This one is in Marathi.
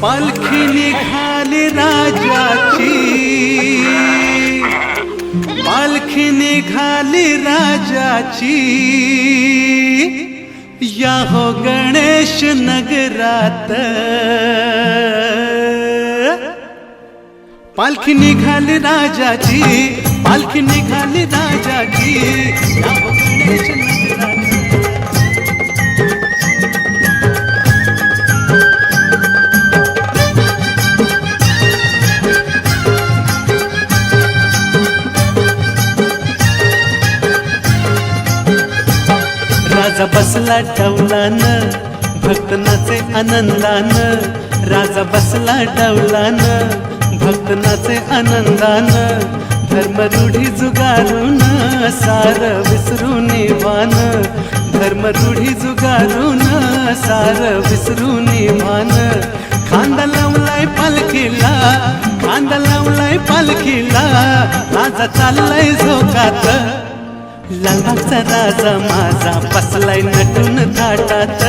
पालखी निघाली राजाची, पालखी निघाली राजाची, या हो गणेश नगरात। पालखी निघाली राजाची, पालखी निघाली राजाची, या हो गणेश नगरात। राजा बसला डौलान, भक्त नाचे आनंदान। राजा बसला डौलान, भक्त नाचे आनंदान। धर्म रूढी जुगारून सार विसरून भान, धर्म रूढी जुगारून सार विसरून भान। खांदा लावलाय पालखीला, खांदा लावलाय पालखीला, राजा चाललाय झोकात। लालबागचा राजा माझा बसलाय नटून थाटात।